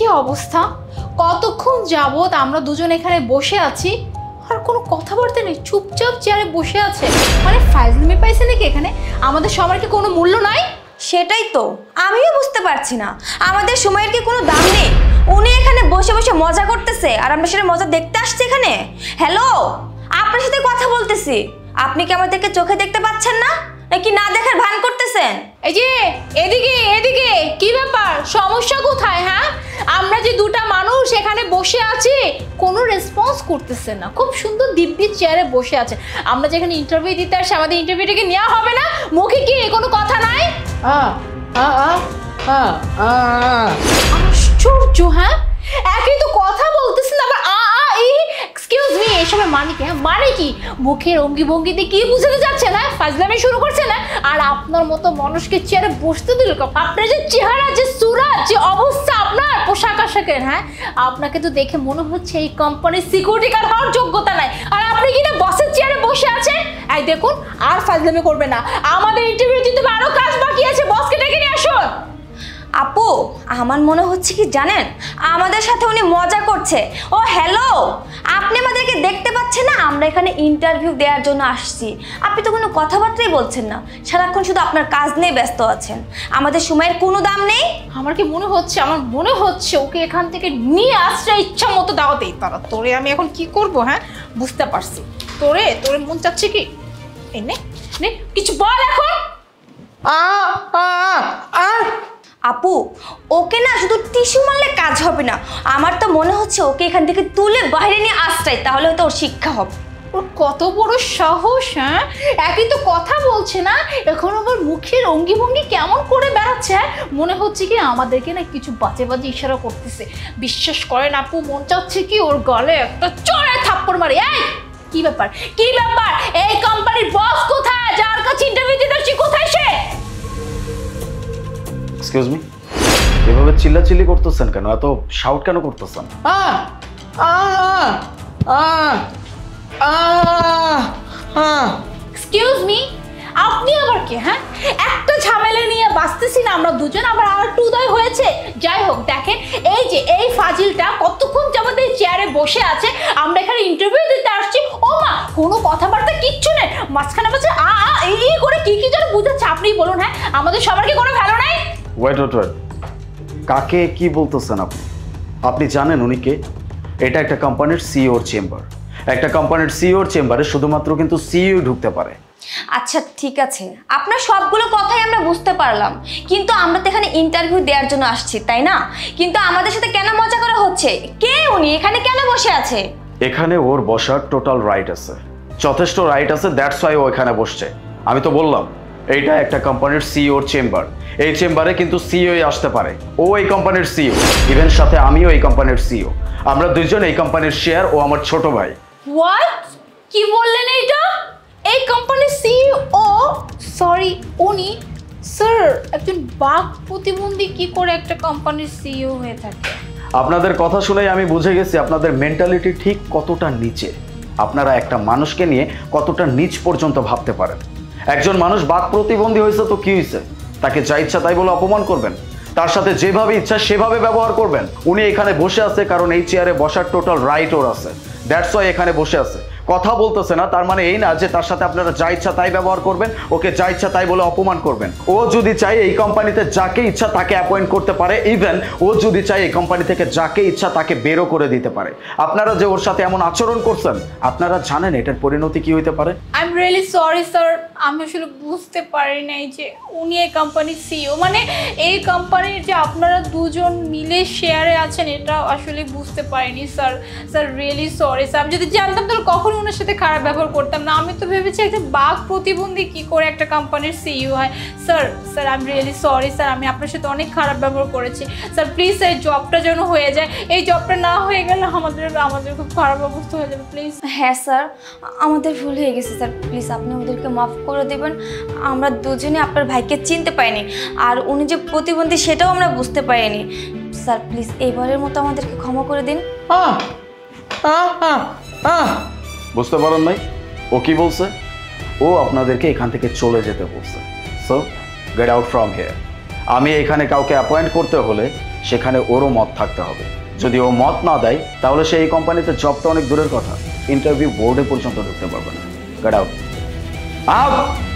কি অবস্থা? কতক্ষণ যাবত আমরা দুজন এখানে বসে আছি আর কোনো কথাবার্তা নেই, চুপচাপ চেয়ারে বসে আছে। মানে ফাইজলামি পাইছে নাকি এখানে? আমাদের সবার কি কোনো মূল্য নাই? সেটাই তো আমিও বুঝতে পারছি না, আমাদের সময়ের কি কোনো দাম নেই? উনি এখানে বসে বসে মজা করতেছে আর আমরা সেটা মজা দেখতে আসছি এখানে। হ্যালো, আপনার সাথে কথা বলতেছি, আপনি কি আমাদেরকে চোখে দেখতে পাচ্ছেন না, নাকি না দেখার ভান করতেছেন? এই যে এদিকে এদিকে, কি ব্যাপার, সমস্যা কোথায়? হ্যাঁ, আমরা যে দুটা মানুষ এখানে বসে আছি কোনো রেসপন্স করতেছে না, খুব সুন্দর দিব্যি চেয়ারে বসে আছে। আমরা যেখানে ইন্টারভিউ দিতে আসছি, আমাদের ইন্টারভিউটাকে নেওয়া হবে না? মুখে কি কোনো কথা নাই? আশ্চর্য। হ্যাঁ, একই তো কথা বলতেছেন আবার এক্সকিউজ মি, এসবের মানে কি? মানে কি মুখের অঙ্গি ভঙ্গিতে কি বুঝাতে যাচ্ছে না? ফাজলামি শুরু করছে না? আর আপনার মতো মানুষকে চেয়ারে বসতে দিল? আপনার যে চেহারা, যে সুরাত, যে অবস্থা, আপনার পোশাক আশাকের, হ্যাঁ, আপনাকে তো দেখে মনে হচ্ছে এই কোম্পানির সিকিউরিটি গার্ড হওয়ার যোগ্যতা নাই, আর আপনি কিনা বসের চেয়ারে বসে আছেন। এই দেখুন, আর ফাজলামি করবে না, আমাদের ইন্টারভিউ দিতে আরো কাজ বাকি আছে, বসকে ডেকে নিয়ে আসুন। আপু, আমার মনে হচ্ছে কি জানেন, আমাদের সাথে উনি মজা করছে। ও হ্যালো, আপনি আমাদেরকে দেখতে পাচ্ছেন না? আমরা এখানে ইন্টারভিউ দেওয়ার জন্য আসছি, আপনি তো কোনো কথাবার্তাই বলছেন না, সারাক্ষণ শুধু আপনার কাজ নিয়ে ব্যস্ত আছেন। আমাদের সময়ের কোনো দাম নেই। আমার কি মনে হচ্ছে, আমার মনে হচ্ছে ওকে এখান থেকে নিয়ে আসছে ইচ্ছা মতো দাওয়াতেই তারা। তোরে আমি এখন কি করব? হ্যাঁ, বুঝতে পারছি। তোরে মন চাচ্ছে কি? এই নে নে, কিছু বল এখন। আপু, ওকে না শুধু টিস্যু মারলে কাজ হবে না, আমার তো মনে হচ্ছে ওকে এখান থেকে তুলে বাইরে নিয়ে আসটাই, তাহলে হয়তো ওর শিক্ষা হবে। ওর কত বড় সাহস! হ্যাঁ, একই তো কথা বলছে না, এখন আবার মুখের অঙ্গি ভঙ্গি কেমন করে বেড়াচ্ছে। মনে হচ্ছে কি আমাদেরকে না কিছু বাজে বাজে ইশারা করতেছে। বিশ্বাস করেন আপু, মন চাচ্ছে কি ওর গলে একটা চড়ে থাপ্পড় মারি। এই কি ব্যাপার, কি ব্যাপার? এই কোম্পানির বস কোথায়? যার কাছে ইন্টারভিউ দিতে আসছি, কোথায় সে? এক্সকিউজ মি, এভাবে চিল্লাচিল্লি করতেছেন কেন? এত শাউট কেন করতেছেন? এক্সকিউজ মি, আপনি আবার কে? হ্যাঁ, একটা ঝামেলা নিয়ে বাঁচতেছি না আমরা দুজন, আবার আর একটু উদয় হয়েছে। যাই হোক, দেখেন এই যে এই ফাজিলটা কতক্ষণ যাবত এই চেয়ারে বসে আছে, আমরা এখানে ইন্টারভিউ দিতে আসছি, ও মা কোনো কথাবার্তা কিচ্ছু নেই, মাঝখানে মাঝে এই করে কি যেন বুঝাচ্ছে। আপনি বলুন, হ্যাঁ, আমাদের সবার কি কোনো ভালো নাই? ওয়েট, কাকে কি বলতেছেন আপনি? আপনি জানেন উনি কে? এটা একটা কোম্পানির সিইওর চেম্বার। একটা কোম্পানির সিইওর চেম্বারে শুধুমাত্র কিন্তু সিইও ঢুকতে পারে। আচ্ছা ঠিক আছে, আপনার সবগুলো কথাই আমরা বুঝতে পারলাম, কিন্তু আমরা তো এখানে ইন্টারভিউ দেওয়ার জন্য আসছি, তাই না? কিন্তু আমাদের সাথে কেন মজা করা হচ্ছে? কে উনি? এখানে কেন বসে আছে? এখানে ওর বসার টোটাল রাইট আছে, যথেষ্ট রাইট আছে, দ্যাটস ওয়াই ও এখানে বসছে। আমি তো বললাম এইটা একটা কোম্পানির সিইওর চেম্বার, এই চেম্বারে কিন্তু সিইও আসতে পারে। ও এই কোম্পানির সিইও, ইভেন সাথে আমিও এই কোম্পানির সিইও। আমরা দুইজন এই কোম্পানির শেয়ার, ও আমার ছোট ভাই। হোয়াট? কি বললেন এইটা? এই কোম্পানির সিইও? সরি, উনি? স্যার, একজন বাক প্রতিবন্ধী কি করে একটা কোম্পানির সিইও হয়ে থাকে? আপনাদের কথা শুনেই আমি বুঝে গেছি আপনাদের মেন্টালিটি ঠিক কতটা নিচে। আপনারা একটা মানুষকে নিয়ে কতটা নিচ পর্যন্ত ভাবতে পারেন। একজন মানুষ বাক প্রতিবন্ধী হয়েছে তো কি হয়েছে? তাকে যা ইচ্ছা তাই বলে অপমান করবেন, তার সাথে যেভাবে ইচ্ছা সেভাবে ব্যবহার করবেন। উনি এখানে বসে আছে কারণ এই চেয়ারে বসার টোটাল রাইট ওর আছে, দ্যাটস ওয়াই এখানে বসে আছে। কথা বলতেছে না তার মানে এই না যে তার সাথে আপনারা যা ইচ্ছা তাই ব্যবহার করবেন, ওকে যা ইচ্ছা তাই বলে অপমান করবেন। ও যদি চায় এই কোম্পানিতে যাকে ইচ্ছা তাকে অ্যাপয়েন্ট করতে পারে, ইভেন ও যদি চায় এই কোম্পানি থেকে যাকে ইচ্ছা তাকে বেরো করে দিতে পারে। আপনারা যে ওর সাথে এমন আচরণ করছেন, আপনারা জানেন এটার পরিণতি কি হইতে পারে? I am really sorry sir, আমি আসলে বুঝতে পারি নাই যে উনি এই কোম্পানির সিইও, মানে এই কোম্পানির যে আপনারা দুজন মিলে শেয়ারে আছেন, এটা আসলে বুঝতে পারিনি sir. Sir really sorry sir, আমি যদি জানতাম তাহলে কখনো ওনার সাথে খারাপ ব্যবহার করতাম না। আমি তো ভেবেছি একটা বাক প্রতিবন্ধী কি করে একটা কোম্পানির সিইও হয়। Sir I am really sorry sir, আমি আপনার সাথে অনেক খারাপ ব্যবহার করেছি স্যার। প্লিজ এই জবটা যেন হয়ে যায়, এই জবটা না হয়ে গেলে আমাদের খুব খারাপ অবস্থা হয়ে যাবে। প্লিজ। হ্যাঁ স্যার, আমাদের ভুল হয়ে গেছে স্যার, প্লিজ আপনি ওদেরকে মাফ করে দেবেন। আমরা দুজনে আপনার ভাইকে চিনতে পারিনি, আর উনি যে প্রতিবন্ধী সেটাও আমরা বুঝতে পারিনি। স্যার প্লিজ এইবারের মতো আমাদেরকে ক্ষমা করে দিন। বুঝতে পারেন নাই ও কি বলছে? ও আপনাদেরকে এখান থেকে চলে যেতে বলছে। So get out from here. আমি এখানে কাউকে অ্যাপয়েন্ট করতে হলে সেখানে ওরও মত থাকতে হবে। যদি ও মত না দেয় তাহলে সে এই কোম্পানিতে জব তো অনেক দূরের কথা, ইন্টারভিউ বোর্ডে পর্যন্ত ঢুকতে পারবে না। Get out. আউট।